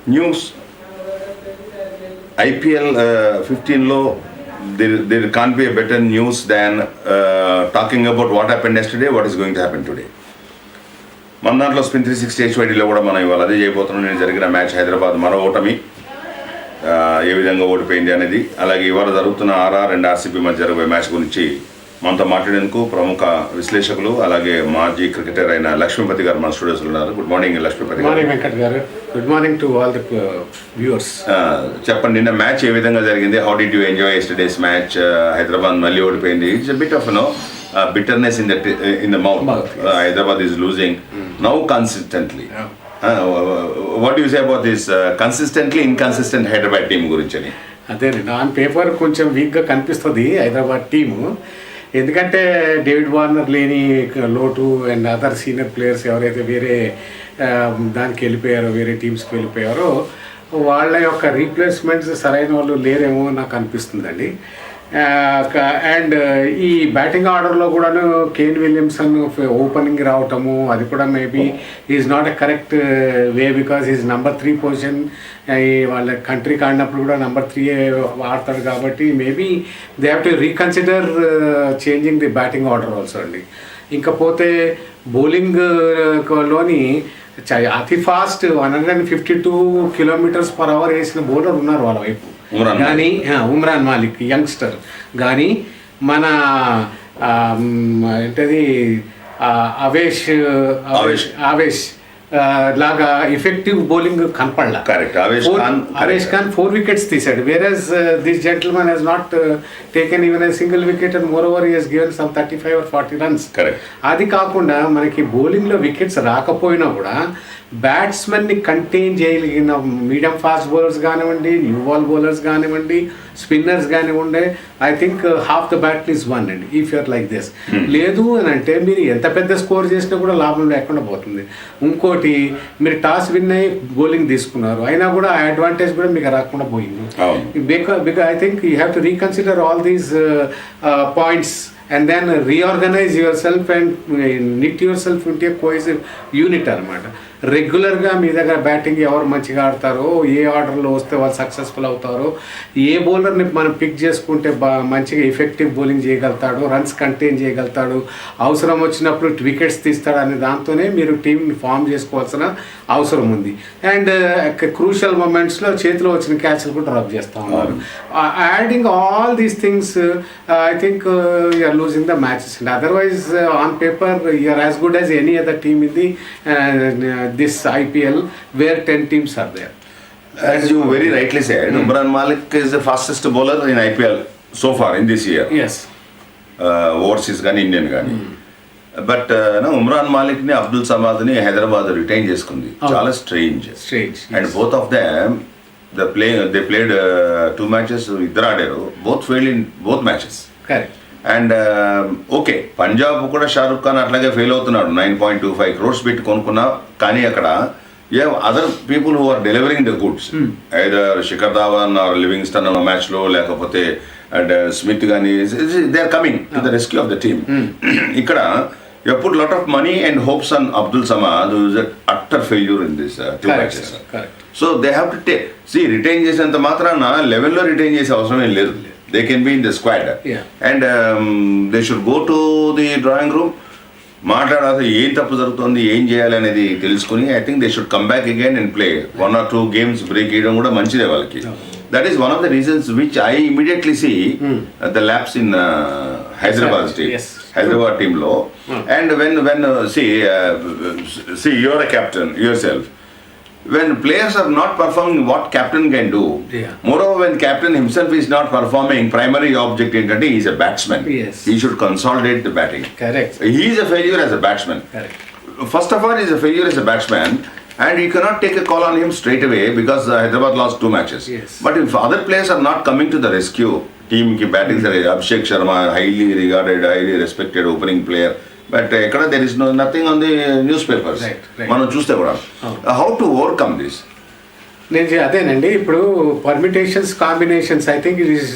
News IPL 15 there can't be a better news than talking about what happened yesterday, what is going to happen today. మన దాంట్లో SPIN360HYDలో కూడా మనం ఇవాళ అదే చేయబోతున్నాం. నేను జరిగిన మ్యాచ్ హైదరాబాద్ మరో ఓటమి ఏ విధంగా ఓడిపోయింది అనేది, అలాగే ఇవాళ జరుగుతున్న RR అండ్ RCB మధ్య జరిగే మ్యాచ్ గురించి మనతో మాట్లాడేందుకు ప్రముఖ విశ్లేషకులు అలాగే మాజీ క్రికెటర్ అయిన లక్ష్మీపతి గారు మన స్టూడియోస్లో ఉన్నారు. గుడ్ మార్నింగ్ లక్ష్మీపతి గారు. వెంకట్ గారు. Good morning to all the viewers. చెప్పండి, నిన్న మ్యాచ్ ఏ విధంగా జరిగింది? How did you enjoy yesterday's match? Hyderabad మళ్ళీ ఓడిపోయింది. It's a bit of bitterness in the mouth. Hyderabad is losing now consistently. What do you say about this consistently inconsistent Hyderabad team గురించి? అదేనండి, on paper కొంచెం వీక్గా కనిపిస్తుంది Hyderabad team. ఎందుకంటే David Warner లేని లోటు అండ్ అదర్ సీనియర్ ప్లేయర్స్ ఎవరైతే వేరే దానికి వెళ్ళిపోయారో, వేరే టీమ్స్కి వెళ్ళిపోయారో వాళ్ళ యొక్క రీప్లేస్మెంట్స్ సరైన వాళ్ళు లేరేమో నాకు అనిపిస్తుందండి. అండ్ ఈ బ్యాటింగ్ ఆర్డర్లో కూడాను కేన్ విలియమ్సన్ ఓపెనింగ్ రావటము, అది కూడా maybe is not a correct way, because is number 3 position. వాళ్ళ కంట్రీకి ఆడినప్పుడు కూడా నెంబర్ 3 ఆడతాడు కాబట్టి maybe they have to reconsider changing the batting order also అండి. ఇంకపోతే బౌలింగ్లోని అతి ఫాస్ట్ 152 km/h వేసిన బౌలర్ ఉన్నారు వాళ్ళ వైపు. కానీ ఉమ్రాన్ మాలిక్ యంగ్స్టర్, కానీ మన ఏంటది ఆవేష్ లాగా ఎఫెక్టివ్ బౌలింగ్ కనపడలా. ఆవేష్ ఖాన్ 4 wickets తీసాడు, whereas this gentlemen he's not taken even a single wicket and moreover he has given some 35 or 40 runs. అది కాకుండా మనకి బౌలింగ్లో వికెట్స్ రాకపోయినా కూడా బ్యాట్స్మెన్ని కంటైన్ చేయగలిగిన మీడియం ఫాస్ట్ బౌలర్స్ కానివ్వండి, న్యూ బాల్ బౌలర్స్ కానివ్వండి, స్పిన్నర్స్ కానివ్వండి, I think half the battle is one అండి ఇఫ్ యూఆర్ లైక్ దిస్. లేదు అని అంటే మీరు ఎంత పెద్ద స్కోర్ చేసినా కూడా లాభం లేకుండా పోతుంది. ఇంకోటి, మీరు టాస్ విన్ అయ్యి బౌలింగ్ తీసుకున్నారు, అయినా కూడా ఆ అడ్వాంటేజ్ కూడా మీకు రాకుండా పోయింది. Because I think you have to reconsider all these points and then reorganize yourself and knit yourself into a cohesive unit అనమాట. రెగ్యులర్గా మీ దగ్గర బ్యాటింగ్ ఎవరు మంచిగా ఆడతారో, ఏ ఆర్డర్లో వస్తే వాళ్ళు సక్సెస్ఫుల్ అవుతారో, ఏ బౌలర్ని మనం పిక్ చేసుకుంటే మంచిగా ఎఫెక్టివ్ బౌలింగ్ చేయగలుగుతాడు, రన్స్ కంటైన్ చేయగలుగుతాడు, అవసరం వచ్చినప్పుడు వికెట్స్ తీస్తాడు అనే దాంతోనే మీరు టీంని ఫామ్ చేసుకోవాల్సిన అవసరం ఉంది. అండ్ క్రూషియల్ మూమెంట్స్లో చేతిలో వచ్చిన క్యాచ్లు కూడా డ్రాప్ చేస్తూ ఉన్నారు. Adding all these things I think you're losing the matches, and otherwise on paper you are as good as any other team in the this IPL where 10 teams are there. As you very rightly said, Umran Malik is the fastest bowler in IPL so far in this year. Yes. Overseas gani Indian gani. But Umran Malik ni Abdul Samad ni Hyderabad retain చేసుకుంది. చాలా strange. And yes. Both of them they played 2 matches, ఇద్దరు ఆడారు, both failed in both matches. Correct. And okay, Punjab కూడా షారుఖ్ ఖాన్ అట్లాగే fail అవుతున్నాడు. 9.25 crores పెట్టి కొనుక్కున్నా, కానీ అక్కడ other people who are delivering the goods, either Shikhar Dhawan or Livingstone అన్న మ్యాచ్లో, లేకపోతే అండ్ స్మిత్ కానీ they are coming to the rescue of the team. ఇక్కడ you put lot of money and hopes on Abdul Samad, who is utter failure in this 2 matches. So they have to retain చేసేంత మాత్రాన లెవెల్లో retain చేసే అవసరం ఏం లేదు. They can be in the squad. Yeah. And they should go to the drawing room, మాట్లాడాలి, ఏం తప్పు జరుగుతుంది, ఏం చేయాలి అనేది తెలుసుకుని I think they should come back again and play 1 or 2 games break చేయడం కూడా మంచిదే వాళ్ళకి. That is one of the reasons which I immediately see the lapse in Hyderabad team, Hyderabad టీంలో. And when see you're a captain yourself. When players are not performing what captain can do, moreover when captain himself is not performing, primary object entity, he is a batsman. Yes. He should consolidate the batting. Correct. He is a failure as a batsman. Correct. First of all, he is a failure as a batsman, and you cannot take a call on him straight away because Hyderabad lost 2 matches. Yes. But if other players are not coming to the rescue, team ki batting sare Abhishek Sharma, highly regarded, highly respected opening player, but ఎక్కడ there is nothing on the newspapers మనం చూస్తే కూడా. How to overcome this? నేను అదేనండి, ఇప్పుడు permutations combinations I think it is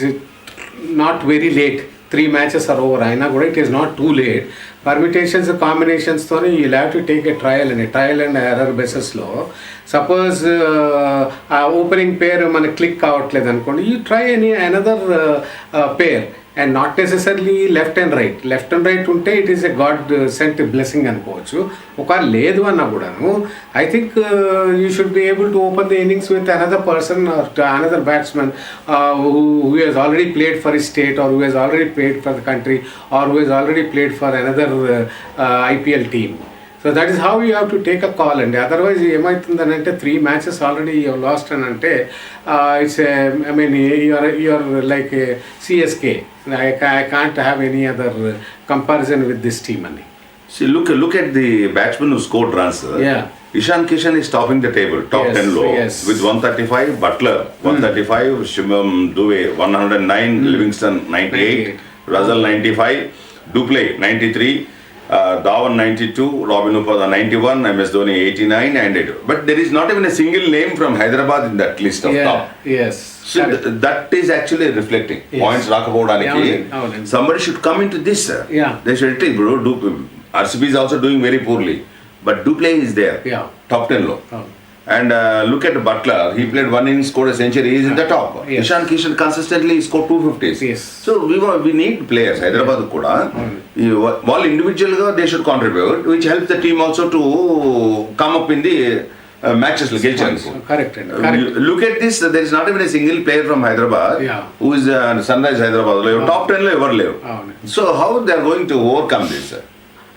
not very late 3 matches are over అయినా కూడా it is not too late. Permutations combinations తోని you'll have to take a trial and error basis లో suppose ఆ opening pair మనకి click కావట్లేదు అనుకోండి, you try another pair and not necessarily left and right ఉంటే it is a God sent blessing అనుకోవచ్చు. ఒకవేళ లేదు అన్నా కూడాను I think you should be able to open the innings with another person or another batsmen who has already played for his state or who has already played for the country or who has already played for another IPL team. So that is how you have to take a call, and otherwise ఏమవుతుందని అంటే 3 matches already you have lost అని అంటే it's I mean you are like a CSK. I can't have any other comparison with this team ani. See, look at the batsman who scored runs. Yeah. Ishan Kishan is topping the table, top Yes, 10 low, yes. with 135, Butler 135, Shivam Dube 109, Livingston 98, Russell 95, Duplay 93, Dhawan 92, Robin Upada 91, MS Dhoni 89 and it. But there is not even a single name from Hyderabad in that list of top. Yes. So that is actually reflecting. Yes. Points rakapodaniki. Yeah, Somebody should come into this. Yeah. They should take, bro. RCB is also doing very poorly. But Duplay is there. Yeah. Top 10 low. And look at Butler. He played one inning, scored a century. He is in the top. Yes. Ishan Kishan consistently scored 250s. Yes. So we need players. Hyderabad kuda. While individually they should contribute, which helps the team also to come up in the matches. Correct. Look at this. There is not even a single player from Hyderabad who is Sunrise Hyderabad. Top 10 lo ever levu. So how they are going to overcome this?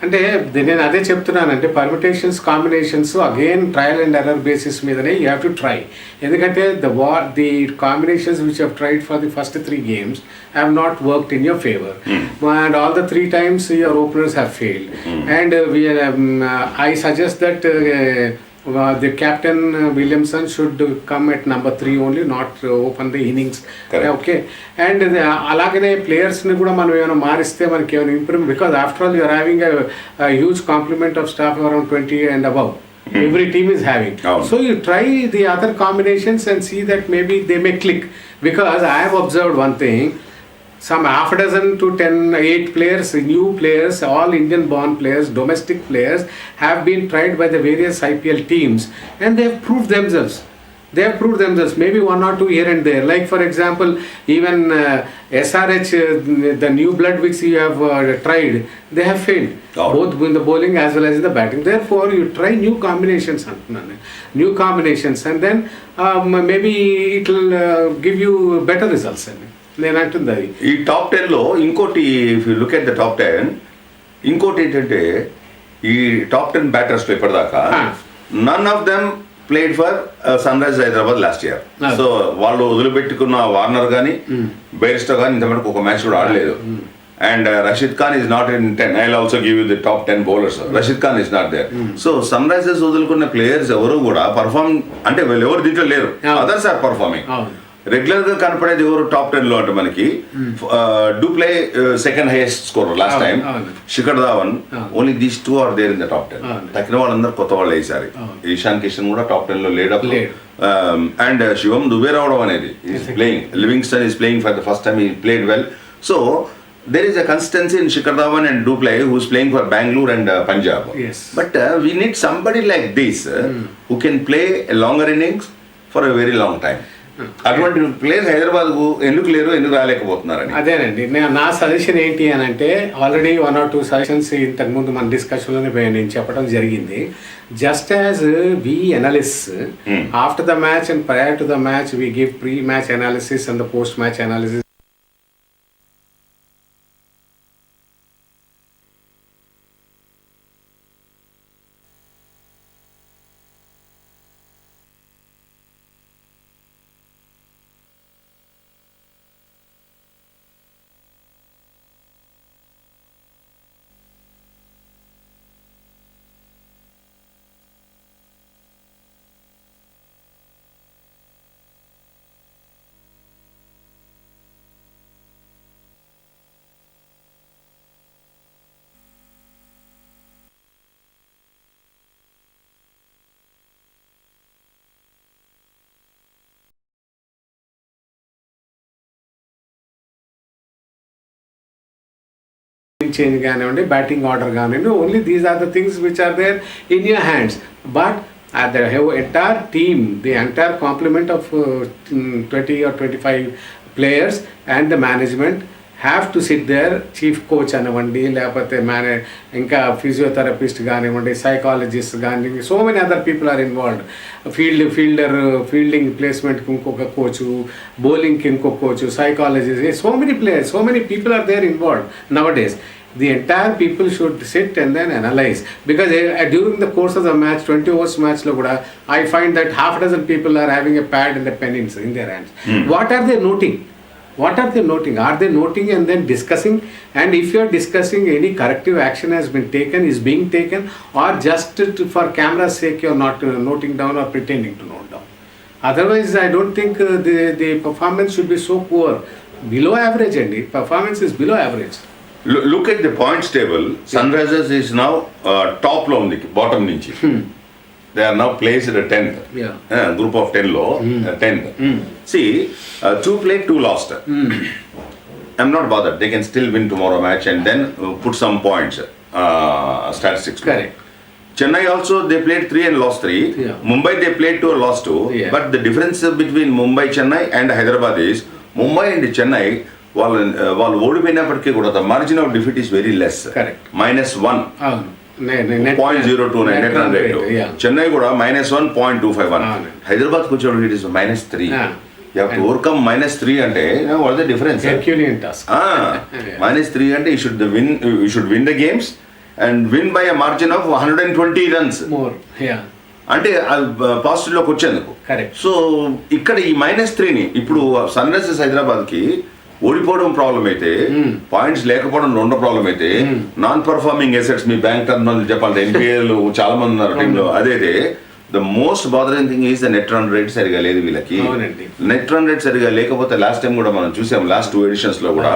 అంటే నేను అదే చెప్తున్నానంటే permutations combinations again trial and error basis మీదనే you have to try. ఎందుకంటే the combinations which have tried for the first 3 games have not worked in your favour and all the 3 times your openers have failed and I suggest that the captain Williamson should come at number 3 only, not open the innings. Correct. Okay, and alagane players ni kuda మనం ఏమైనా మారిస్తే మనకి ఏమైనా improve, because after all you're having a huge complement of staff around 20 and above. Every team is having. So you try the other combinations and see that maybe they may click, because I have observed one thing. Some half a dozen to 8 players, new players, all Indian born players, domestic players have been tried by the various IPL teams and they have proved themselves. Maybe 1 or 2 here and there. Like for example, even SRH, the new blood which you have tried, they have failed. Both in the bowling as well as in the batting. Therefore, you try new combinations and then maybe it will give you better results. నేను అంటుంది అది. ఈ top 10 లో ఇంకోటి, if you look at the top 10, ఇంకోటి ఏంటంటే ఈ top 10 batters లో ఇప్పటిదాకా none of them played for Sunrisers Hyderabad last year. So వాళ్ళు వదిలిపెట్టుకున్న వార్నర్ కానీ బెయిర్స్టో కానీ ఇంతవరకు ఒక మ్యాచ్ కూడా ఆడలేదు. And Rashid Khan is not in 10. I will also give you the top 10 bowlers. Rashid Khan is not there. So Sunrisers వదులుకున్న players ఎవరు కూడా పర్ఫార్మ్ అంటే వీళ్ళు ఎవరు దీంట్లో లేరు. Others are performing. రెగ్యులర్ గా కనపడేది ఎవరు టాప్ 10 లో అంటే మనకి du Plessis second highest score last time, Shikhar Dhawan, only these 2 are there in the top 10. తక్కిన వాళ్ళందరూ కొత్త వాళ్ళు వేసారు. ఇషాన్ కిషన్ కూడా టాప్ 10 లో లేడప్. అండ్ శివం దుబే రావడం అనేది is playing. Livingstone is playing for the first time. He played well. So there is a consistency in Shikhar Dhawan and Duplay, who is playing for Bangalore and Punjab. Yes. But we need somebody like this who can play a longer innings for a very long time. అటువంటి players Hyderabad కు ఎందుకు లేరు, ఎందుకు రాలేకపోతున్నారని. అదేనండి నా suggestion ఏంటి అని అంటే, ఆల్రెడీ 1 or 2 సజెషన్స్ ఇంతకుముందు మన డిస్కషన్లోనే నేను చెప్పడం జరిగింది. Just as we analyst after the match and prior to the match we give pre match analysis and the post match analysis. change కానివ్వండి, బ్యాటింగ్ ఆర్డర్ కానివ్వండి, only these are the things which are there in your hands. But the entire team, the entire complement of 20 or 25 players and the management have to sit there. Chief coach అనివ్వండి, లేకపోతే ఇంకా physiotherapist కానివ్వండి, psychologist కానివ్వండి, so many other people are involved. Fielding ప్లేస్మెంట్కి ఇంకొక coach, బౌలింగ్కి ఇంకొక coach, psychologist, so many players, so many people are there involved nowadays. The entire people should sit and then analyze, because during the course of the match, 20 overs match lo kuda, I find that half a dozen people are having a pad and a pen in their hands. What are they noting? Are they noting and then discussing? And if you are discussing, any corrective action has been taken, is being taken, or just for camera's sake you are not noting down or pretending to note down? Otherwise I don't think the performance should be so poor. Below average, and performance is below average. Look at the points table. Sunrisers is now top lo undi, bottom nunchi. They are now placed at 10th. Group of 10 lo 10th. See, 2 played, 2 lost. I'm not bothered. They can still win tomorrow match and then put some points, statistics. Correct. Chennai also, they played 3 and lost 3. Mumbai, they played 2 and lost 2. But the difference between Mumbai, Chennai and Hyderabad is Mumbai and Chennai, వాళ్ళు ఓడిపోయినప్పటికీ కూడా the margin of defeat is very less. -1 0.029 net run rate. Chennai కూడా -1.251. హైదరాబాద్కి వచ్చేవాడు it is -3. You have to overcome -3 అంటే what is the difference? Herculean task. -3 అంటే you should win the games and win by a margin of 120 runs more. అంటే పాజిటివ్లోకి వచ్చేందుకు. So ఇక్కడ ఈ -3ని ఇప్పుడు సన్ రైజర్స్ హైదరాబాద్కి ఓడిపోవడం ప్రాబ్లం అయితే, పాయింట్స్ లేకపోవడం రెండో ప్రాబ్లం అయితే, నాన్ పర్ఫార్మింగ్ ఎసెట్స్ మీ బ్యాంక్ టర్న్ చెప్పాలంటే ఎన్పిఎల్ చాలా మంది ఉన్నారు టీంలో, అదైతే the most bothering thing is the net run rate సరిగా లేదు వీళ్ళకి. నెట్ రన్ రేట్ సరిగా లేకపోతే లాస్ట్ టైం కూడా మనం చూసాం, లాస్ట్ 2 ఎడిషన్స్ లో కూడా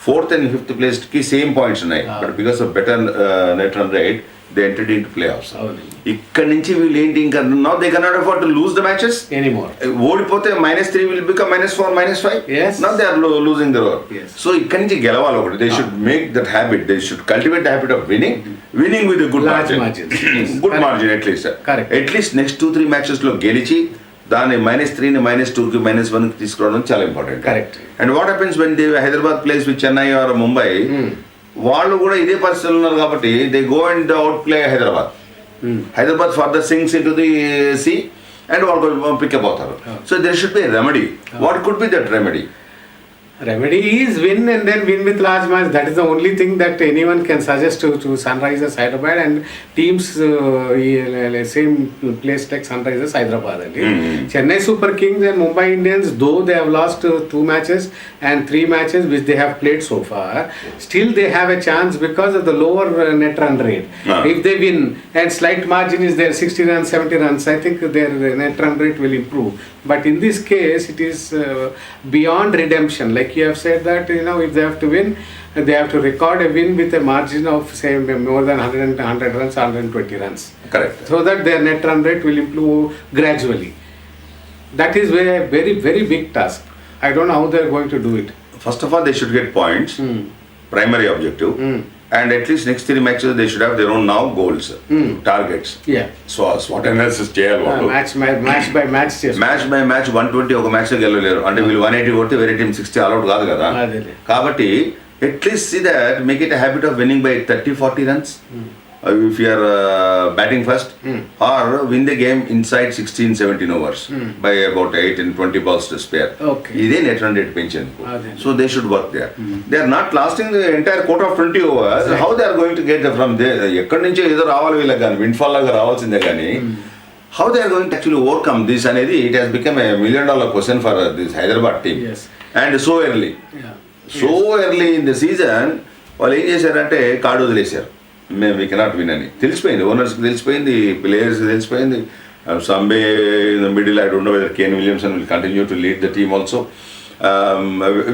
4th and 5th ప్లేస్ కి సేమ్ పాయింట్స్ ఉన్నాయి. But because of better net run rate they entered in to playoffs. ఇక్కడ నుంచి వీళ్ళు ఏంటి, ఇంకా now they cannot afford to lose the matches anymore. ఓడిపోతే -3 will become -4, -5. Now they are losing the role. So ఇక్కడ నుంచి గెలవాలి ఒకటి. They should make that habit. They should cultivate the habit of winning with good margin. Good margin at least next 2-3 matches లో గెలిచి దాన్ని -3ని -2కి -1కి తీసుకురావడం చాలా important. Correct. And what happens when they Hyderabad plays with Chennai or Mumbai, వాళ్ళు కూడా ఇదే పరిస్థితులు ఉన్నారు కాబట్టి they go and out play Hyderabad. Hyderabad further sinks in to the sea అండ్ వాళ్ళు పికప్ అవుతారు. So there should be remedy. What could be that remedy? Remedy is win and then win with large match. That is the only thing that anyone can suggest to Sunrisers Hyderabad and teams same place like Sunrisers Hyderabad. Chennai Super Kings and Mumbai Indians, though they have lost 2 matches and 3 matches which they have played so far, still they have a chance because of the lower net run rate. If they win and slight margin is there, 60 runs, 70 runs, I think their net run rate will improve. But in this case, it is beyond redemption. Like you have said that, if they have to win, they have to record a win with a margin of say more than 100 runs, 120 runs. Correct. So that their net run rate will improve gradually. That is a very, very big task. I don't know how they are going to do it. First of all, they should get points. Primary objective. And at least next 3 matches they should have their own now goals, targets. So SWOT analysis చేయాలి వాళ్ళు. Match by match 120 ఒక match లో గెలవలేరు అంటే వీళ్ళు 180 కొడితే వేరే team 60 allot కాదు కదా. కాబట్టి at least see that make it a habit of winning by 30-40 runs if you are batting first, or win the game inside 16-17 overs by about 8 and 20 balls to spare. ఇదే net run rate పెంచేందుకు. So they should work there. They are not lasting the entire quota of 20 overs. How they are going to get from they, ఎక్కడి నుంచో ఏదో రావాలి వీళ్ళకి కానీ, windfall లాగా రావాల్సిందే కానీ how they are going to actually overcome this అనేది it has become a $1 million question for this Hyderabad team. And so early in the season వాళ్ళు ఏం చేశారంటే కార్డు వదిలేశారు, మేము వీ కెనాట్ విన్ అని. తెలిసిపోయింది, ఓనర్స్కి తెలిసిపోయింది, ప్లేయర్స్కి తెలిసిపోయింది. సంబే in the middle, I don't know whether Kane Williamson will continue to lead the team also.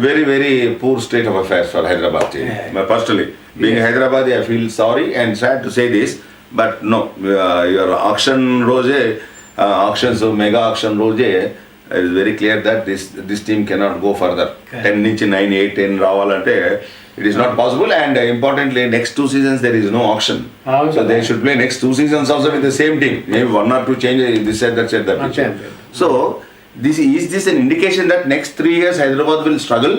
Very, very poor state of affairs for Hyderabad team. Personally, being Hyderabadi, I feel sorry and sad to say this, but no, your auction rose, auctions, mega auction rose, it is very clear that this team cannot go further. 10 నుంచి 9, 8, 10 రావాలంటే it is not possible, and importantly next 2 seasons there is no auction. So they should play next 2 seasons also with the same team. Maybe 1 or 2 change this side, that side, that side. So is this an indication that next 3 years Hyderabad will struggle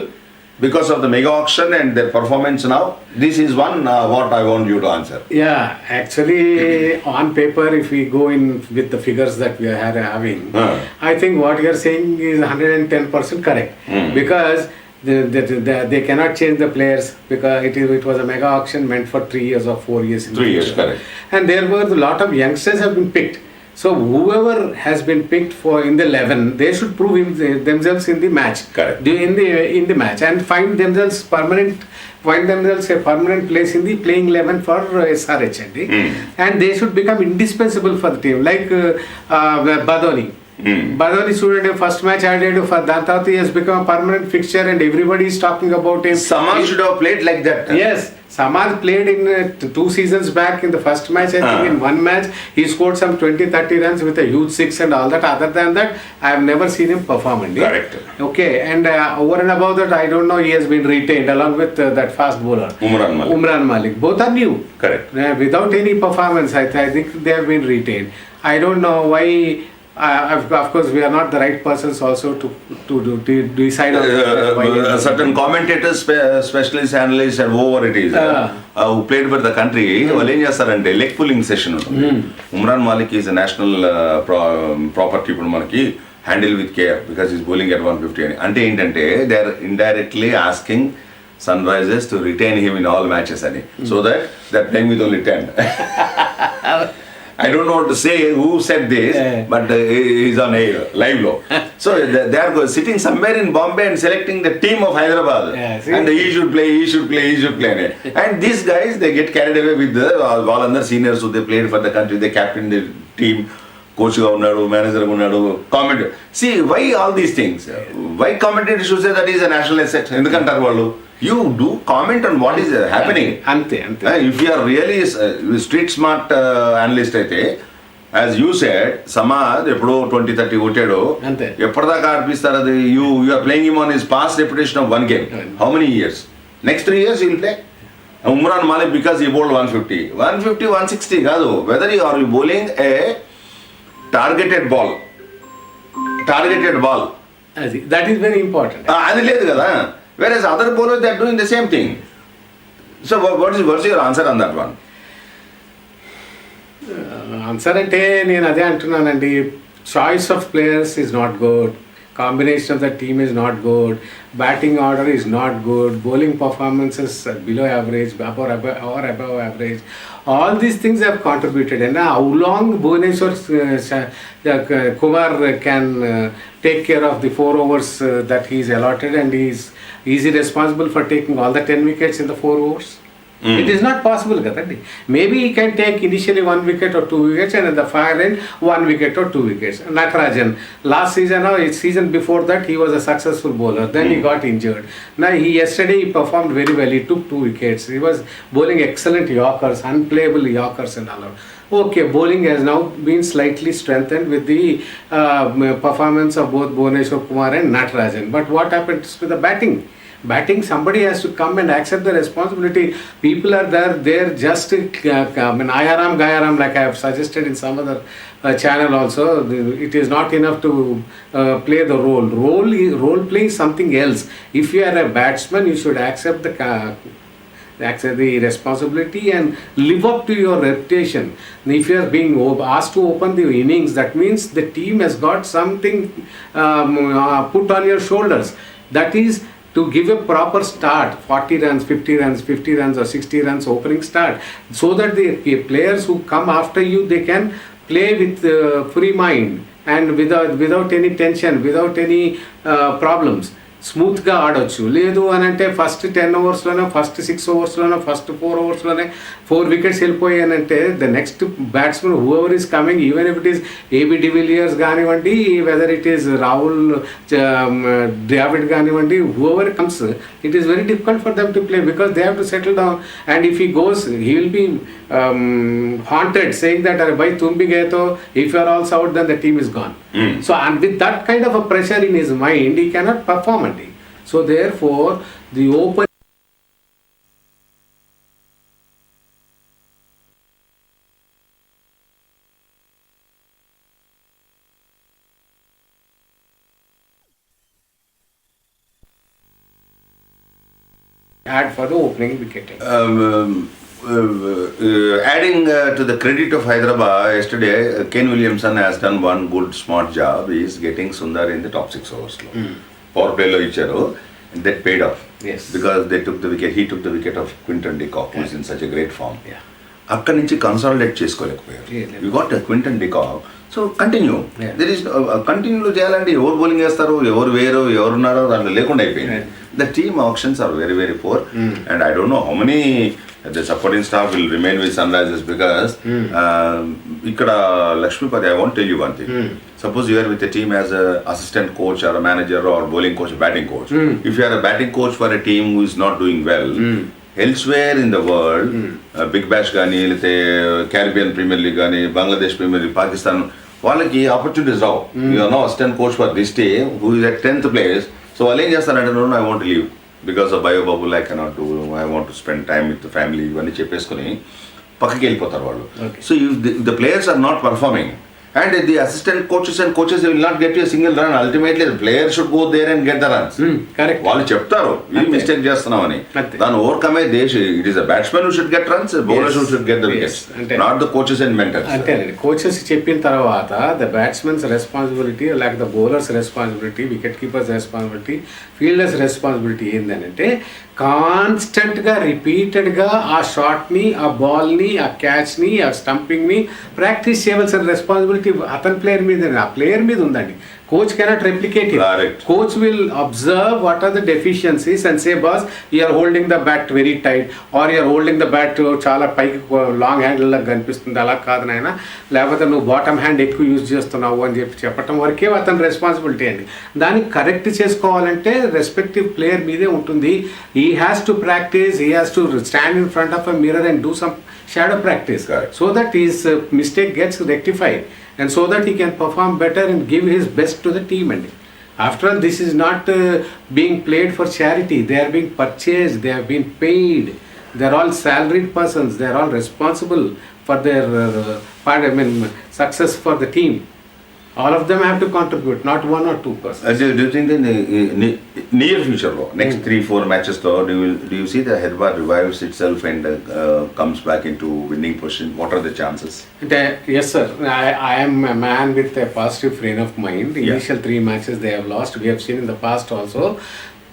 because of the mega auction and their performance now? This is one what I want you to answer. Yeah, actually on paper, if we go in with the figures that we are having, I think what you are saying is 110% correct. Because they cannot change the players, because it was a mega auction meant for 3 years or 4 years. 3 years, correct. And there were a lot of youngsters have been picked. So whoever has been picked for in the 11, they should prove themselves in the match. Correct. In the match, and find themselves a permanent place in the playing 11 for SRH. And they should become indispensable for the team, like Badoni. Badoni student first match added for Dantati has become a permanent fixture and everybody is talking about him. Samad should have played like that. Yes, Samad played in 2 seasons back in the first match. I think in one match he scored some 20-30 runs with a huge 6 and all that. Other than that, I have never seen him perform. Correct. Okay, and over and above that, I don't know, he has been retained along with that fast bowler Umran Malik. Both are new. Correct. Without any performance, I think they have been retained. I don't know why. Of course, we are not the right persons also to decide on why certain commentators, specialist analysts and whoever it is who played for the country, వాళ్ళు ఏం చేస్తారంటే leg pulling session ఉంటుంది. Umran Malik is national property ఇప్పుడు మనకి handle with care because is bowling at 150 అని. అంటే ఏంటంటే they or indirectly asking Sunrisers to retain him in all matches అని, so that they're playing with only 10. I don't know what to say who said this, but he's on air, live low. So they are sitting somewhere in Bombay and selecting the team of Hyderabad. And he should play. And these guys, they get carried away with the all other seniors who they played for the country. They captained the team. Coach ga unnadu, manager ga unnadu, commentator. See, why all these things? Why commentators should say that he is a national asset? Endukantaru vallu? You do comment on what is happening. Ante. If you are really street smart analyst అయితే, as you said, Samad ఎప్పుడో 20-30 కొట్టాడు, ఎప్పటిదాకా ఆడిపిస్తారు అది? You are playing him on his past reputation of 1 game. How many years? Next 3 years he will play. Umran Malik, because he bowled 150, 160 కాదు. Whether you are bowling a targeted ball. That is very important. అది లేదు కదా. Whereas other bowlers, they are doing the same thing. So what's your answer on that one? Answer అంటే నేను అదే అంటున్నానండి. Choice of players is not good. Combination of the team is not good. Batting order is not good. Bowling performances are below average or above average. All these things have contributed. And how long Bhuvaneshwar Kumar can take care of the 4 overs that he is allotted, and is he responsible for taking all the 10 wickets in the 4 overs? It is not possible, kadandi. Maybe he can take initially 1 wicket or 2 wickets, and at the far end 1 wicket or 2 wickets. Natarajan, last season or season before that, he was a successful bowler. Then he got injured. Now yesterday he performed very well. He took 2 wickets. He was bowling excellent Yorkers, unplayable Yorkers and all. Okay, bowling has now been slightly strengthened with the performance of both Bhuvaneshwar Kumar and Natarajan. But what happens with the batting? Somebody has to come and accept the responsibility. People are there just ayaram gayaram, like I have suggested in some other channel also. It is not enough to play the role play is something else. If you are a batsman, you should accept the responsibility and live up to your reputation. If you are being asked to open the innings, that means the team has got something put on your shoulders. That is to give a proper start, 40 runs, 50 runs or 60 runs opening start, so that the players who come after you, they can play with free mind and without any tension, without any problems. స్మూత్గా ఆడొచ్చు. లేదు అని అంటే first 10 ఓవర్స్లోనే, first 6 ఓవర్స్లోనే, first 4 ఓవర్స్లోనే 4 wickets వెళ్ళిపోయానంటే the next batsmen whoever is coming, even if it is AB de Villiers కానివ్వండి, whether it is Rahul Dravid కానివ్వండి, whoever comes, it is very difficult for them to play because they have to settle down. And if he goes, he will be haunted saying that, "Bhai, tum bhi gaye to, if you are also out, then the team is gone." So, and with that kind of a pressure in his mind, he cannot perform at it. So, therefore, the open add for the opening wicket. Adding to the credit of Hyderabad, yesterday Ken Williamson has done one good smart job. He is getting Sundar in the top 6 overs. Power play lo icharu, and that paid off. Yes. Because they took the wicket. He took the wicket of Quinton de Kock, who is in such a great form. Yeah. అక్కడి నుంచి consolidate చేసుకోలేకపోయారు. You got Quinton de Kock. So continue, there is continue చేయాలండి. ఎవరు bowling వేస్తారు, ఎవరు వేరు, ఎవరున్నారో దాంట్లో లేకుండా అయిపోయింది. The team options are very very poor, and I don't know how many the supporting staff will remain with Sunrisers because ఇక్కడ Lakshmipathy, I want tell you one thing. Suppose you are with a team as a assistant coach or a manager or bowling coach, batting coach. If you are a batting coach for a team who is not doing well, elsewhere in the world, Big Bash కానీ లేకపోతే Caribbean premier league కానీ, Bangladesh premier league, Pakistan, వాళ్ళకి opportunities రావు. You are no assistant coach for this team who is at 10th place. So వాళ్ళు ఏం చేస్తారంటే, no I want leave because of bio bubble, I cannot do, I want to spend time with family, ఇవన్నీ చెప్పేసుకుని పక్కకి వెళ్ళిపోతారు వాళ్ళు. So the players are not performing, and the assistant coaches they will not get you a single run. Ultimately the player should go there and get the runs. Correct. వాళ్ళు చెప్తారు ఈ mistake చేస్తున్నామని, దాన్ని ఓవర్కమ్ అయ్యే it is a batsmen who should get runs, bowlers who should get the wickets, not the coaches and mentors. అంతేనండి. Coaches చెప్పిన తర్వాత the batsmen responsibility, లేక the bowlers responsibility, wicket keepers responsibility, fielders responsibility ఏంటంటే కాన్స్టెంట్గా రిపీటెడ్గా ఆ షాట్ని, ఆ బాల్ని, ఆ క్యాచ్ని, ఆ స్టంపింగ్ని ప్రాక్టీస్ చేయవలసిన రెస్పాన్సిబిలిటీ అతని ప్లేయర్ మీద, ఆ ప్లేయర్ మీద ఉందండి. Coach cannot replicate it. Correct. Coach will observe what are the deficiencies and say, boss, you are holding the bat very tight, or you are holding the bat చాలా పైకి long hand లాగా కనిపిస్తుంది, అలా కాదు నాయన, లేకపోతే నువ్వు బాటమ్ హ్యాండ్ ఎక్కువ యూజ్ చేస్తున్నావు అని చెప్పటం వరకే అతని రెస్పాన్సిబిలిటీ అండి. దాన్ని కరెక్ట్ చేసుకోవాలంటే రెస్పెక్టివ్ ప్లేయర్ మీదే ఉంటుంది. He has to practice, he has to stand in front of a mirror and do some shadow practice, so that his mistake gets rectified, and so that he can perform better and give his best to the team. And after all, this is not being played for charity. They are being purchased, they have been paid, they are all salaried persons, they are all responsible for their success for the team. All of them have to contribute, not one or two persons. Do you think in the near future, next 3-4 matches, do you see the Hyderabad revives itself and comes back into winning position? What are the chances? Yes, sir. I am a man with a positive frame of mind. Initial 3 matches they have lost. We have seen in the past also.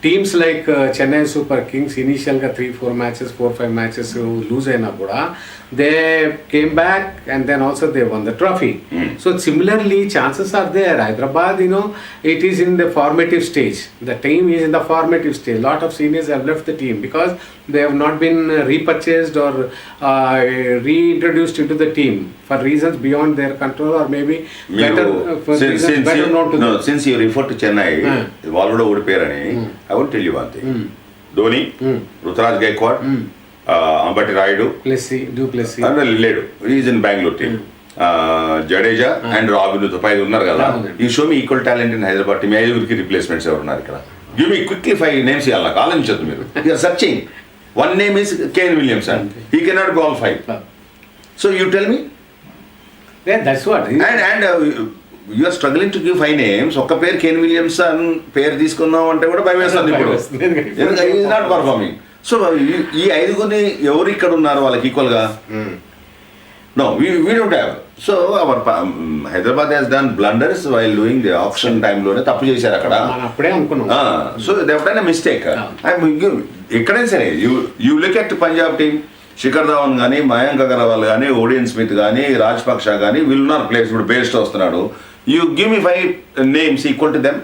Teams like Chennai Super Kings, initially 3-4 matches, 4-5 matches lose అయినా కూడా they came back and then also they won the trophy. So similarly, chances are there. Hyderabad, it is in the formative stage. The team is in the formative stage. Lot of seniors have left the team because they have not been repurchased or reintroduced into the team for reasons beyond their control, or maybe better known to them. Since you refer to Chennai, వాళ్ళు కూడా ఓడిపోయారని, I will tell you one thing. Dhoni, Ruturaj Gaikwad, Ambati Rayudu, Duplessis లేడు, is in Bengaluru team, Jadeja and Robin Uthappa ఉన్నారు కదా. He show me equal talent in Hyderabad team. 5 replacements ఎవరు ఉన్నారు ఇక్కడ? Give me quickly 5 names ఇవ్వాలి నాకు, ఆలోచించద్దు మీరు. You're searching. One name is Ken Williamson. He cannot go all 5. So you tell me. Yeah, that's what. And you are struggling to give 5 names. ఒక్క పేరు can Williamson పేరు తీసుకున్నాం అంటే కూడా భయం వేస్తుంది ఇప్పుడు. He is not performing. So ఈ 5 ఎవరు ఇక్కడ ఉన్నారు వాళ్ళకి ఈక్వల్గా? No, we don't have. So our Hyderabad has done blunders while doing the auction time లోనే తప్పు చేశారు అక్కడ. అప్పుడే అనుకున్నాం. So they have done a mistake. ఎక్కడైనా సరే you look at Punjab team, Shikhar Dhawan కానీ, మయాంక్ అగర్వాల్ కానీ, ఓడియన్ స్మిత్ కానీ, రాజపక్ష కానీ, వీళ్ళు నాట్ ప్లేస్. ఇప్పుడు బేస్ట్ వస్తున్నాడు. You give me 5 names equal to them,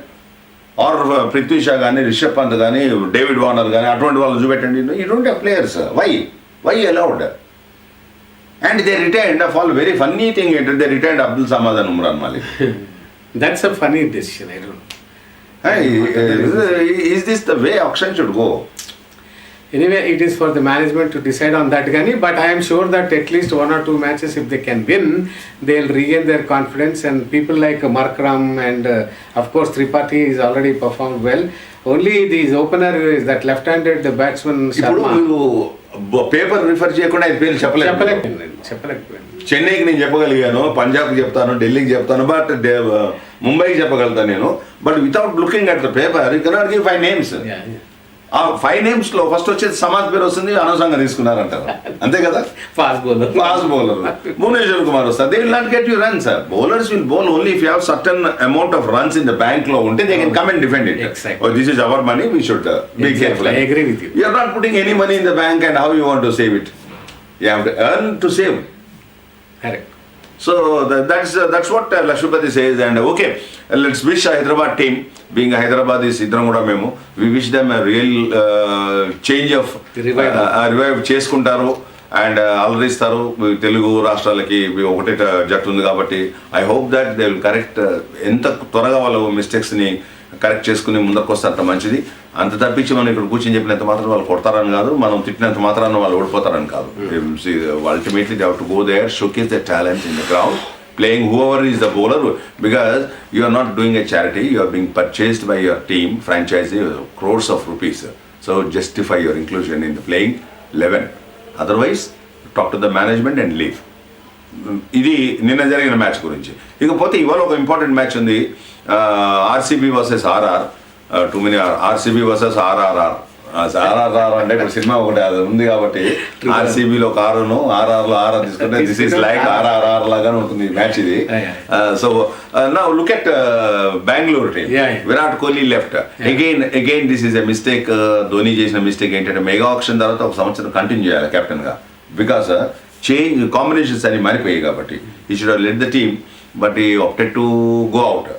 or Prithvi Shah కానీ, రిషబ్ పంత్ కానీ, డేవిడ్ వార్నర్ కానీ, అటువంటి వాళ్ళు చూపెట్టండి. You don't have players. Why allowed? And they retained, of all very funny thing, they retained Abdul Samad and Umran Malik. That's a funny decision, I don't know. Is this the way auction should go? Anyway, it is for the management to decide on that Gani, but I am sure that at least 1 or 2 matches if they can win, they'll regain their confidence, and people like Markram and of course Tripathi is already performed well. Only this opener is that left-handed batsman ఇప్పుడు Sharma. మీరు paper refer చేయకుండా ఆయన పేరు చెప్పలేకపోయింది. చెన్నైకి నేను చెప్పగలిగాను, పంజాబ్కి చెప్తాను, ఢిల్లీకి చెప్తాను, బట్ ముంబైకి చెప్పగలుగుతాను నేను. But without looking at the paper you cannot give 5 names. ఆ 5 నేమ్స్ లో ఫస్ట్ వచ్చేది సమాజ్ పేరు వస్తుంది, అనవసరంగా తీసుకున్నారంటారు, అంతే కదా. ఫాస్ట్ బౌలర్ భువనేశ్వర్ కుమార్ వస్తారు. They will not get you runs. Bowlers will bowl only if you have certain amount of runs in the bank లో ఉంటే they can come and defend it. This is our money, we should be careful. I agree with you. You are not putting any money in the bank, and how you want to save it? You have to earn to save. Correct. So that's what Lakshmipati says. And okay, let's wish Hyderabad team, being a Hyderabadis idram kuda memo, we wish them a real change of revive చేసుకుంటారు and అలరిస్తారు. Telugu రాష్ట్రాలకి ఒకటే జట్టు ఉంది కాబట్టి I hope that they will correct. ఎంత త్వరగా వాళ్ళ మిస్టేక్స్ని correct చేసుకుని ముందరకు వస్తే అంత మంచిది. అంత తప్పించి మనం ఇక్కడ కూర్చొని చెప్పినంత మాత్రం వాళ్ళు కొడతారని కాదు, మనం తిట్టినంత మాత్రాన్ని వాళ్ళు ఓడిపోతారని కాదు. Ultimately they have to go there, showcase the talent in the ground, playing whoever is the bowler, because you are not doing a charity, you are being purchased by your team, franchise, crores of rupees. So justify your inclusion in the playing 11. Otherwise, talk to the management and leave. ఇది నిన్న జరిగిన match గురించి. ఇకపోతే ఇవాళ ఒక important match ఉంది, RCB versus RR. Too many RCB versus RRR. RRR అంటే ఇప్పుడు సినిమా ఒకటి అది ఉంది కాబట్టి ఆర్సీబీలో కారును ఆర్ఆర్లో ఆర్ఆర్ తీసుకుంటే దిస్ ఈస్ లైక్ ఆర్ఆర్ఆర్ లాగానే ఉంటుంది మ్యాచ్ ఇది. So now look at Bengaluru team. Virat Kohli left again this is a mistake. Dhoni చేసిన మిస్టేక్ ఏంటంటే మెగా ఆక్షన్ తర్వాత ఒక సంవత్సరం కంటిన్యూ చేయాలి కెప్టెన్ గా, బికాస్ చేంజ్ కాంబినేషన్స్ అన్ని మారిపోయాయి కాబట్టి. He should let the team, but he opted to go out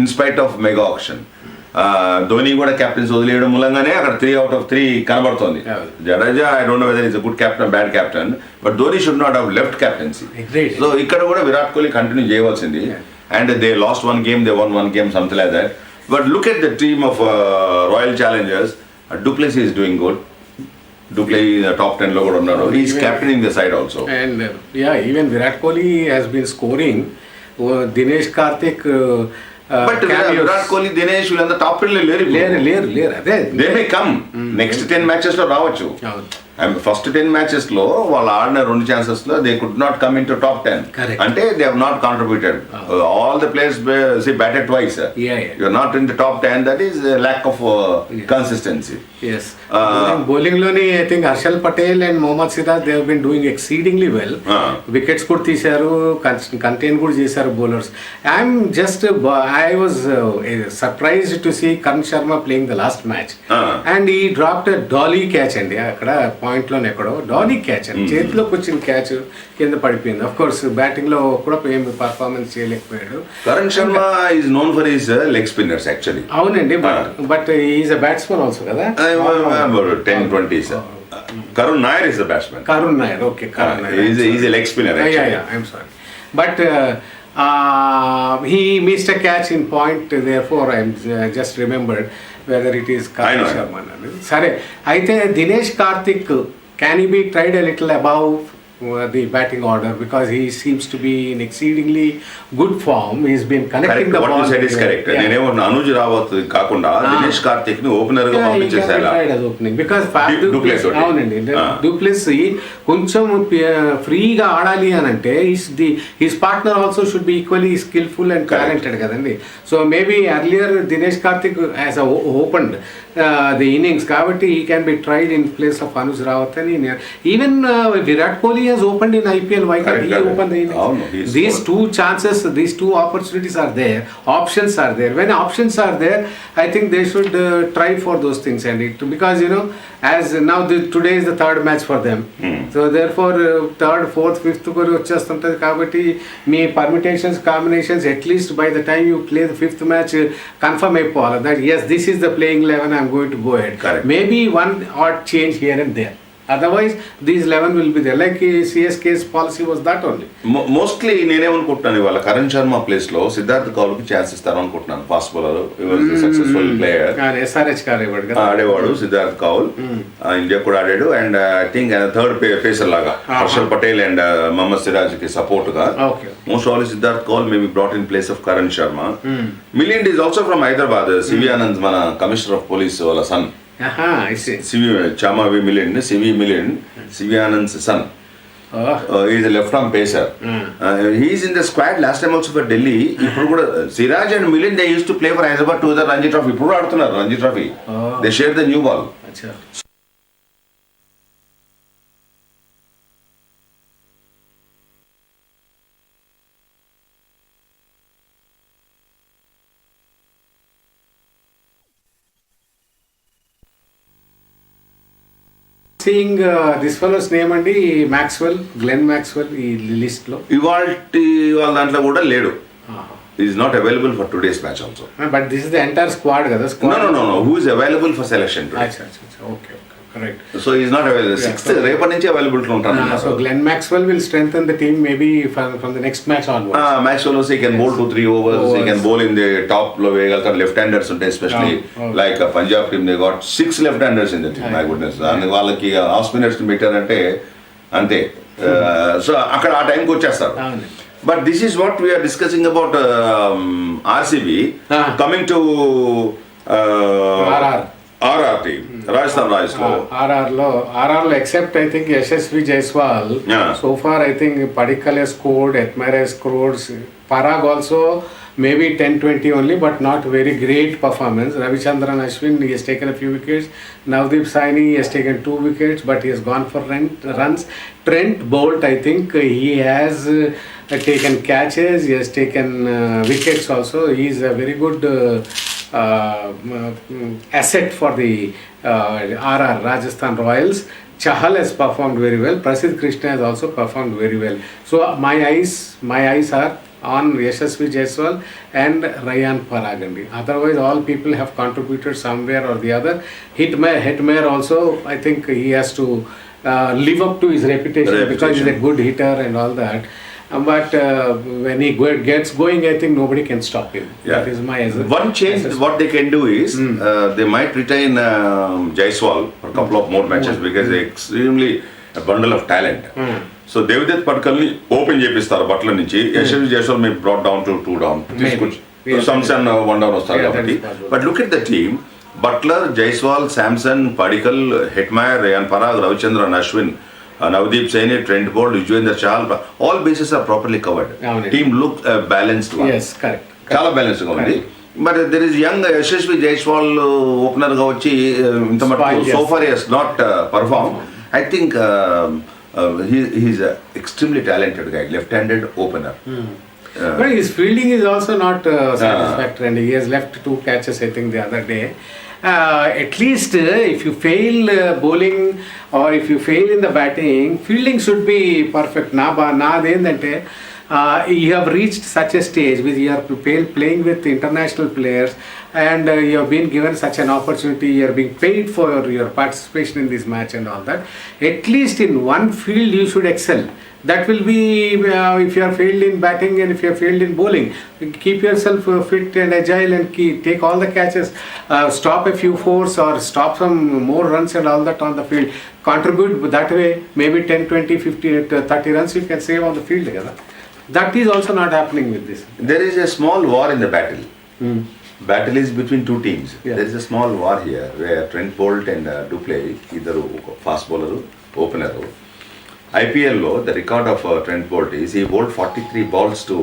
in spite of mega auction. Dhoni కూడా కెప్టెన్స్ వదిలేయడం మూలంగానే అక్కడ 3 out of 3 కనబడుతోంది. Jadeja I don't know weather is a good captain, bad captain, but Dhoni should not have left captaincy. So ఇక్కడ కూడా Virat Kohli continue చేయవలసింది. And they last 1 game, they won 1 game, something like that. But look at the team of Royal Challengers. Duplessis is doing good. Duplessis top 10 లో కూడా ఉన్నాడు. He is captaining the side also. And even Virat Kohli has been scoring. Dinesh Karthik. But Virat Kohli, Dinesh వీళ్ళంతా top 10 లో లేరు. అదే they may come next 10 matches లో రావచ్చు. First 10 matches లో వాళ్ళు ఆడిన 2 chances లో they could not come in to top 10. అంటే they have not contributed. All the players batted twice. You are not in the top 10. That is lack of consistency. Bowling లోని I think Harshal Patel and Mohammed Siraj they have been doing exceedingly well. Wickets కూడా తీశారు, contain కూడా చేశారు bowlers. I'm just I was surprised to see Karan Sharma playing the last match and ఈ dropped Dolly catch అండి. అక్కడ point లోనే ఎక్కడో డాలీ క్యాచ్ అండి, చేతిలోకి వచ్చిన క్యాచ్ కింద పడిపోయింది. అఫ్ కోర్స్ బ్యాటింగ్ లో కూడా ఏం పర్ఫార్మెన్స్ చేయలేకపోయాడు. Karan Sharma is known for his leg spinners actually. అవునండి, but is a batsman also కదా. 10-20. Karun Nair is the batsman. Karun Nair, okay. Karun Nair. He's a leg spinner actually. Yeah, I'm sorry. But he missed a catch in point, therefore I'm just remembered whether it is Karun Sharma. Sare, aithe Dinesh Karthik, can he be tried a little above the batting order, because he seems to be in exceedingly good form. He's been connecting the ball. What you said is correct. నేనేమో అనుజ్ రావత్ కాకుండా దినేష్ కార్తిక్ ని opener గా పంపించేసారు. Because అవునండి, డూప్లెస్సీ కొంచెం ఫ్రీగా ఆడాలి అని అంటే his partner also should be equally skilful and talented కదండి. So maybe earlier Dinesh Karthik has opened the innings కాబట్టి he can be tried in place of Anuj Rawat. And even Virat Kohli has opened in IPL. Why can't he open the innings? These 2 chances, these 2 opportunities are there, options are there. When options are there, I think they should try for those things. And it, because as now today is the 3rd match for them, so therefore 3rd, 4th, 5th కూడా వచ్చేస్తుంటది కాబట్టి మీ permutations, combinations, at least by the time you play the 5th match confirm అయిపోవాలి that yes, this is the playing 11, I'm going to go ahead. Correct. Maybe one odd change here and there. Otherwise, these 11 will be there. Like CSK's policy was that only. Mostly నేనేమనుకుంటున్నాను ఇవాళ Karan Sharma place లో Siddharth కౌల్కి chance ఇస్తారు అనుకుంటున్నాను. Fast bowler successful player SRH ఆడేవాడు Siddharth Kaul, India కూడా ఆడాడు. And I think third pacer లాగా Harshal Patel and Mohammed Siraj కి సపోర్ట్ గా. Most all Siddharth Kaul may be brought in place of Karan Sharma. Milind is also from Hyderabad. CV Anand మన కమిషనర్ ఆఫ్ పోలీస్ వాళ్ళ son. Chamavi Milind, CV Milind, CV Anand's son. He's a left arm pacer. He's in the squad last time also for Delhi. Siraj and Milind, they used to play for Hyderabad to the Ranji Trophy. Ranji Trophy. They shared the new ball. Seeing this fellow's name and Maxwell, Glenn Maxwell, list lo. ఇవాళ దాంట్లో కూడా లేడు. He is not available for today's match also. But this is the entire squad, kada? No. Who is available for selection today? Okay. Correct. So he is not available. Sixth, రేపటి నుంచి available ఉంటాను. So Glenn Maxwell will strengthen the team maybe from the next match onwards. Maxwell also he can bowl 2-3 overs. He can bowl in the top లో వేయగలుగుతారు. Left-handers ఉంటాయి especially like Punjab team they got 6 left-handers in the team. My goodness. And వాళ్ళకి off spinners పెట్టారంటే అంతే. So అక్కడ ఆ టైంకి వచ్చేస్తారు. But this is what we are discussing about RCB coming to RR team, Rajasthan Royals lo. RR lo except I think Yashasvi Jaiswal. So far I think Padikkal has scored, Hetmyer has scored, Parag also maybe 10-20 only, but not very great performance. Ravichandran Ashwin, he has taken a few wickets. Navdeep Saini has taken 2 wickets, but he has gone for runs. Trent Boult, I think he has taken catches, he has taken wickets also. He is a very good asset for the RR Rajasthan Royals. Chahal has performed very well. Prasidh Krishna has also performed very well. So my eyes are on Yashasvi Jaiswal and Ryan Paragandi. Otherwise, all people have contributed somewhere or the other. Hetmyer also, I think he has to live up to his reputation because he's a good hitter and all that. But when he gets going, I think nobody can stop him. That is my one change. What they can do is they might retain Jaiswal for a couple of more matches because they're extremely a bundle of talent. So Devdutt Padkalni open చేపిస్తారు బట్ల నుంచి. Yashasvi Jaiswal may brought down to 2 down. Samson 1 down వస్తారు కాబట్టి. But look at the team. Butler, Jaiswal, Samson, Padikkal, Hetmyer, Ryan Parag, Ravichandran Ashwin, Navdeep Saini, Trent Boult, Yuzvendra Chahal, all bases are properly covered. Team looks balanced one. Yes, correct. చాలా బ్యాలెన్స్గా ఉంది. But there is young Yashasvi Jaiswal opener గా వచ్చి ఇంత మటుకు so far he has not performed. I think he's an extremely talented guy, left-handed opener. But his fielding is also not satisfactory, and he has left 2 catches I think the other day. At least if you fail bowling or if you fail in the batting, fielding should be perfect. Naadendante you have reached such a stage with you are playing with international players and you have been given such an opportunity, you are being paid for your participation in this match and all that. At least in one field you should excel. That will be if you are failed in batting and if you are failed in bowling, keep yourself fit and agile and take all the catches, stop a few fours or stop some more runs and all that on the field, contribute that way. Maybe 10, 20, 50, 30 runs you can save on the field together. That is also not happening with this. There is a small war in the battle. Battle is between 2 teams. There is a small war here where Trent Boult and Duplay, either fast bowler, opener. IPL lo, the record of Trent Boult is he bowled 43 balls to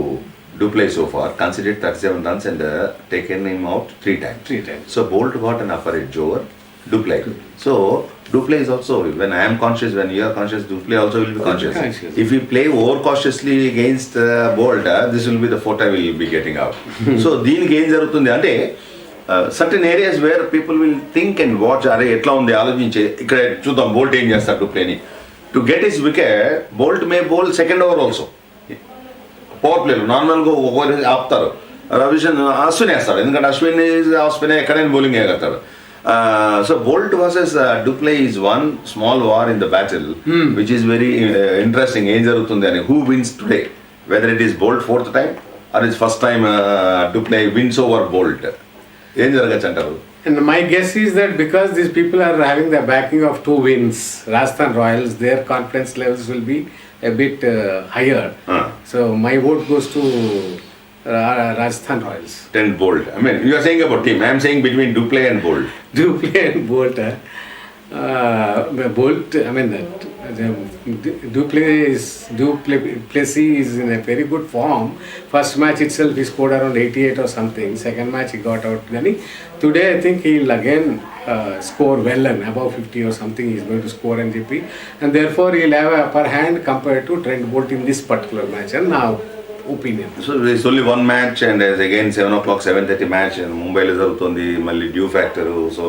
Duplay so far, considered 37 runs and taken him out 3 times. So Boult got an upper edge over Duplay. So Duplay is also, when I am conscious, when you are conscious, Duplay also will be conscious. If we play overcautiously against Boult, this will be the photo we will be getting out. So దీనికి ఏం జరుగుతుంది అంటే certain areas where people will think and watch, అరే ఎట్లా ఉంది ఆలోచించి ఇక్కడ చూద్దాం బోల్ట్ ఏం చేస్తాడు Duplay. To get his wicket, Boult may bowl second over also. Power play, నార్మల్గా ఒకరు ఆపుతారు. అశ్విన్ వేస్తాడు, ఎందుకంటే అశ్విన్ ఆఫ్ స్పిన్ ఎక్కడైనా bowling వేయగలుగుతాడు. So Bolt versus Duplay is one small war in the battle, which is very interesting. ఏం జరుగుతుంది అని, who wins today? Whether it is Bolt fourth time or it's first time Duplay wins over Bolt. ఏం జరగచ్చు అంటారు? And my guess is that because these people are having the backing of 2 wins, Rajasthan Royals, their confidence levels will be a bit higher. So my vote goes to Rajasthan Royals. 10 Bolt. I mean, you are saying about team. I am saying between Duplay and Bolt. Duplay and Bolt. Bolt, I mean, Duplessis is in a very good form. First match itself he scored around 88 or something. Second match he got out. Today I think he'll again score well and above 50 or something he's going to score and GP. And therefore he'll have a upper hand compared to Trent Bolt in this particular match. And now, opinion. So there's only one match and there's again 7 o'clock, 7:30 match and Mumbai lo jarugutundi. Malli due factor. So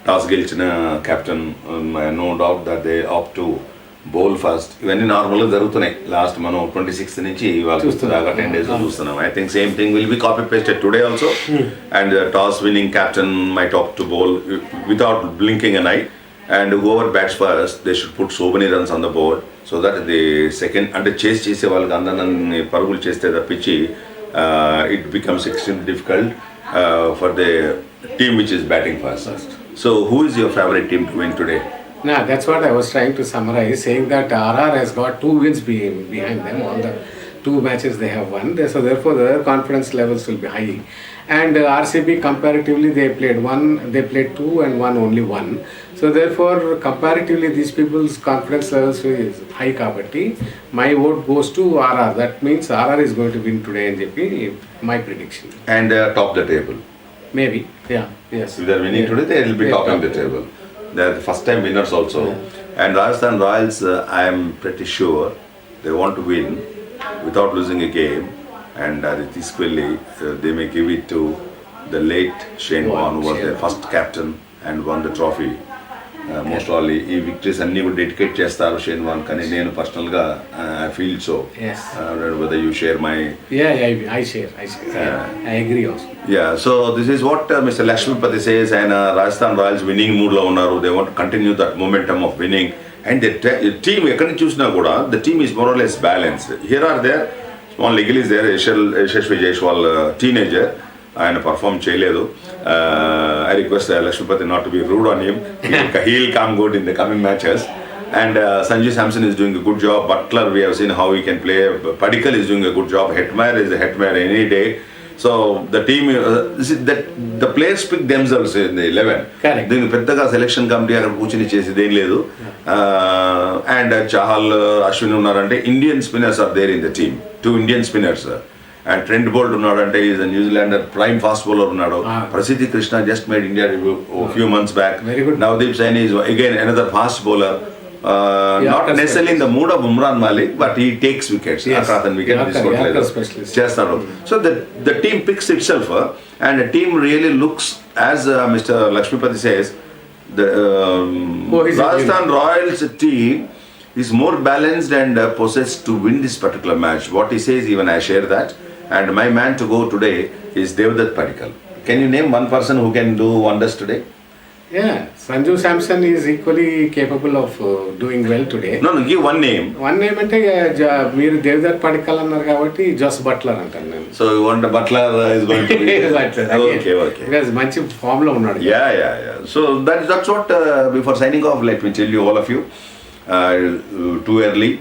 toss గెలిచిన captain no doubt that they opt to bowl first. ఇవన్నీ నార్మల్గా జరుగుతున్నాయి. Last మనం 26th నుంచి వాళ్ళు దాకా 10 days చూస్తున్నాం. I think same thing will be copy pasted today also. And toss winning captain might opt to bowl without blinking an eye. And whoever bats first they should put so many runs on the board so that the second అంటే చేసే వాళ్ళకి అందరినీ పరుగులు చేస్తే తప్పించి it becomes extremely difficult for the team which is batting first. So, who is your favorite team to win today? Nah, that's what I was trying to summarize, saying that RR has got 2 wins behind them. All the 2 matches they have won. So, therefore, their confidence levels will be high. And RCB comparatively they played 2 and won only 1. So, therefore, comparatively these people's confidence levels is high. Kabatti, my vote goes to RR. That means RR is going to win today and JP, my prediction. And top the table. Maybe, yeah, yes. If they are winning today, they will be topping the table. They are the first time winners also. And Rajasthan Royals, I am pretty sure they want to win without losing a game. And this Quilly, they may give it to the late Shane Warne, who was their first captain and won the trophy. Most all ఈ victories అన్నీ కూడా dedicate చేస్తారు Shane Warne కానీ నేను పర్సనల్గా I feel so. Whether you share my I share. I agree also. So this is what mister Lakshmipati says. ఆయన Rajasthan Royals winning మూడ్లో ఉన్నారు. They want continue that momentum of winning. And the team ఎక్కడి నుంచి చూసినా కూడా the team is more or less balanced. Here are there small niggle is there. Yashasvi Jaiswal teenager, ఆయన perform చేయలేదు. I request Lakshmipati not to be rude on him. He'll come good in the coming matches. And Sanju Samson is doing a good job. Butler, we have seen how he can play. Padikkal is doing a good job. Hetmyer is a Hetmyer any day. So the team, the players pick themselves in the 11. Correct. దీనికి పెద్దగా selection committee అక్కడ కూర్చుని చేసేది ఏం లేదు. And Chahal, Ashwin ఉన్నారంటే Indian spinners are there in the team. 2 Indian spinners. And Trent Boult ఉన్నాడు అంటే is New Zealander prime fast bowler ఉన్నాడు. Prasidh Krishna just made India few months back. Navdeep Saini is again another fast bowler. Not necessary in the mood of Umran Malik but he takes wickets. అతను wicket తీసుకోవట్లేదు, చేస్తాడు. So the team picks itself and team really looks as mister Lakshmipati says the Rajasthan Royals team is more balanced and possessed to win this particular match. What he says, even I share that. And my man to go today is Devdutt Padikkal. Can you name one person who can do wonders today? Yeah, Sanju Samson is equally capable of doing well today. No, give one name. One name అంటే మీరు Devdutt Padikkal అన్నారు కాబట్టి Jos Buttler అంటాను నేను. So you want Butler is going to be okay. Because మంచి form లో ఉన్నాడు. Yeah. So that's what before signing off, let me tell you all of you. Too early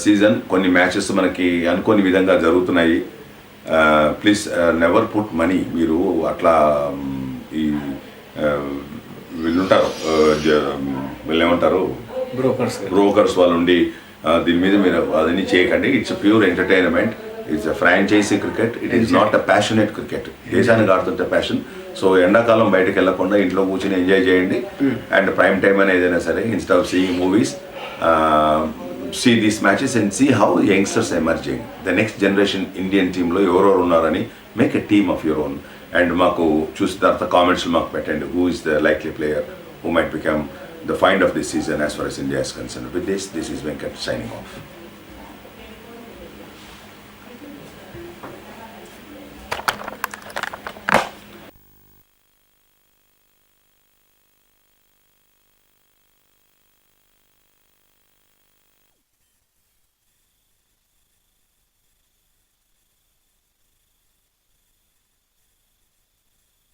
season, కొన్ని matches మనకి అనుకోని విధంగా జరుగుతున్నాయి. Please never put money. మీరు అట్లా ఈ వీళ్ళుంటారు, వీళ్ళేమంటారు, బ్రోకర్స్ వాళ్ళు ఉండి దీని మీద మీరు అదని చేయకండి. It's pure entertainment. It's franchise cricket. It is not a passionate cricket. దేశానికి ఆడుతుంటే ప్యాషన్. సో ఎండాకాలం బయటకు వెళ్ళకుండా ఇంట్లో కూర్చొని ఎంజాయ్ చేయండి. అండ్ ప్రైమ్ టైమ్ అని ఏదైనా సరే, instead of seeing movies, see these matches and see how youngsters are emerging. The next generation Indian team lo ఎవరెవరు ఉన్నారని make a team of your own. And మాకు చూసిన తర్వాత కామెంట్స్ మాకు పెట్టండి who is the likely player who might become the find of this season as far as India is concerned. With this is Venkat signing off.